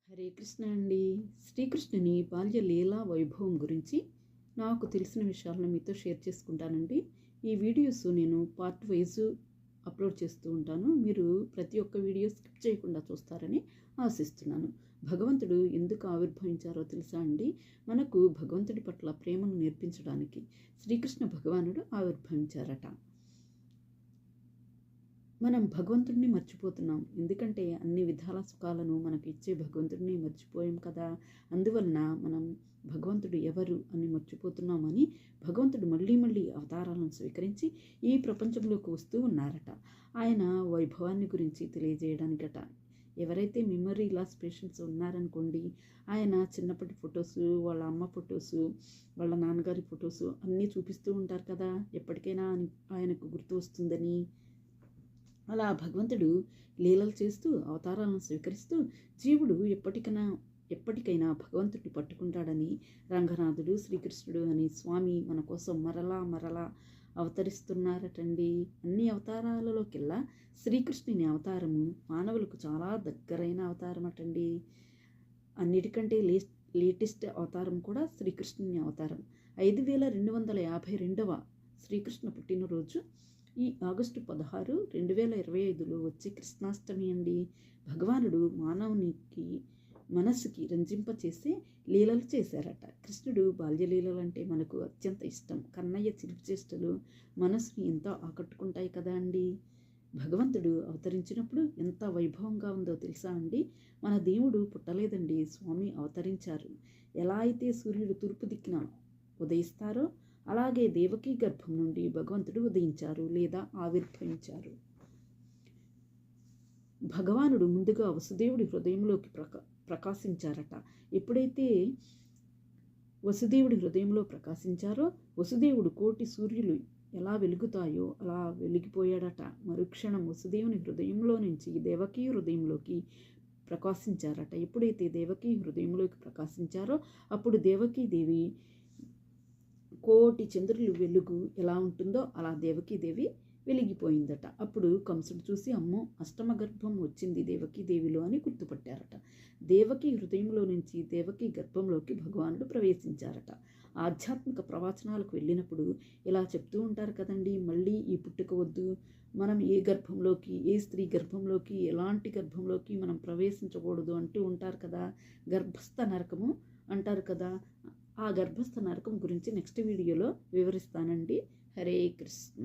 హరే కృష్ణ అండి. శ్రీకృష్ణుని బాల్య లీలా వైభవం గురించి నాకు తెలిసిన విషయాలను మీతో షేర్ చేసుకుంటానండి. ఈ వీడియోస్ నేను పార్ట్ వైజ్ అప్లోడ్ చేస్తూ ఉంటాను. మీరు ప్రతి ఒక్క వీడియో స్కిప్ చేయకుండా చూస్తారని ఆశిస్తున్నాను. భగవంతుడు ఎందుకు ఆవిర్భవించారో తెలుసా అండి? మనకు భగవంతుడి పట్ల ప్రేమను నేర్పించడానికి శ్రీకృష్ణ భగవానుడు ఆవిర్భవించారట. మనం భగవంతుడిని మర్చిపోతున్నాం. ఎందుకంటే అన్ని విధాల సుఖాలను మనకు ఇచ్చే భగవంతుడిని మర్చిపోయాం కదా. అందువలన మనం భగవంతుడు ఎవరు అని మర్చిపోతున్నామని భగవంతుడు మళ్ళీ మళ్ళీ అవతారాలను స్వీకరించి ఈ ప్రపంచంలోకి వస్తూ ఉన్నారట. ఆయన వైభవాన్ని గురించి తెలియజేయడానికట. ఎవరైతే మెమరీ లాస్ పేషెంట్స్ ఉన్నారనుకోండి, ఆయన చిన్నప్పటి ఫొటోసు, వాళ్ళ అమ్మ ఫొటోసు, వాళ్ళ నాన్నగారి ఫొటోసు అన్నీ చూపిస్తూ ఉంటారు కదా, ఎప్పటికైనా ఆయనకు గుర్తు వస్తుందని. అలా భగవంతుడు లీలలు చేస్తూ అవతారాలను స్వీకరిస్తూ జీవుడు ఎప్పటికైనా భగవంతుడిని పట్టుకుంటాడని రంగనాథుడు శ్రీకృష్ణుడు అని స్వామి మన కోసం మరలా మరలా అవతరిస్తున్నారటండి. అన్ని అవతారాలలోకెల్లా శ్రీకృష్ణుని అవతారము మానవులకు చాలా దగ్గరైన అవతారం అటండి. అన్నిటికంటే లేటెస్ట్ అవతారం కూడా శ్రీకృష్ణుని అవతారం. 5252వ శ్రీకృష్ణ పుట్టినరోజు ఈ ఆగస్టు 16, 2025లో వచ్చే కృష్ణాష్టమి అండి. భగవానుడు మానవునికి మనస్సుకి రంజింపచేసే లీలలు చేశారట. కృష్ణుడు బాల్యలీలలు అంటే మనకు అత్యంత ఇష్టం. కన్నయ్య చిలిపి చేష్టలు మనస్సుని ఎంతో ఆకట్టుకుంటాయి కదా అండి. భగవంతుడు అవతరించినప్పుడు ఎంత వైభవంగా ఉందో తెలుసా అండి? మన దేవుడు పుట్టలేదండి, స్వామి అవతరించారు. ఎలా అయితే సూర్యుడు తూర్పు దిక్కున ఉదయిస్తారో అలాగే దేవకీ గర్భం నుండి భగవంతుడు ఉదయించారు లేదా ఆవిర్భవించారు. భగవానుడు ముందుగా వసుదేవుడి హృదయంలోకి ప్రకాశించారట. ఎప్పుడైతే వసుదేవుడి హృదయంలో ప్రకాశించారో వసుదేవుడు కోటి సూర్యులు ఎలా వెలుగుతాయో అలా వెలిగిపోయాడట. మరుక్షణం వసుదేవుని హృదయంలో నుంచి దేవకీ హృదయంలోకి ప్రకాశించారట. ఎప్పుడైతే దేవకీ హృదయంలోకి ప్రకాశించారో అప్పుడు దేవకీదేవి కోటి చంద్రులు వెలుగు ఎలా ఉంటుందో అలా దేవకీదేవి వెలిగిపోయిందట. అప్పుడు కంసుడు చూసి అమ్మో అష్టమ గర్భం వచ్చింది దేవకీదేవిలో అని గుర్తుపట్టారట. దేవకీ హృదయంలో నుంచి దేవకీ గర్భంలోకి భగవానుడు ప్రవేశించారట. ఆధ్యాత్మిక ప్రవచనాలకు వెళ్ళినప్పుడు ఇలా చెప్తూ ఉంటారు కదండి, మళ్ళీ ఈ పుట్టుక వద్దు, మనం ఏ గర్భంలోకి, ఏ స్త్రీ గర్భంలోకి, ఎలాంటి గర్భంలోకి మనం ప్రవేశించకూడదు అంటూ ఉంటారు కదా. గర్భస్థ నరకము అంటారు కదా. ఆ గర్భస్థ నరకం గురించి నెక్స్ట్ వీడియోలో వివరిస్తానండి. హరే కృష్ణ.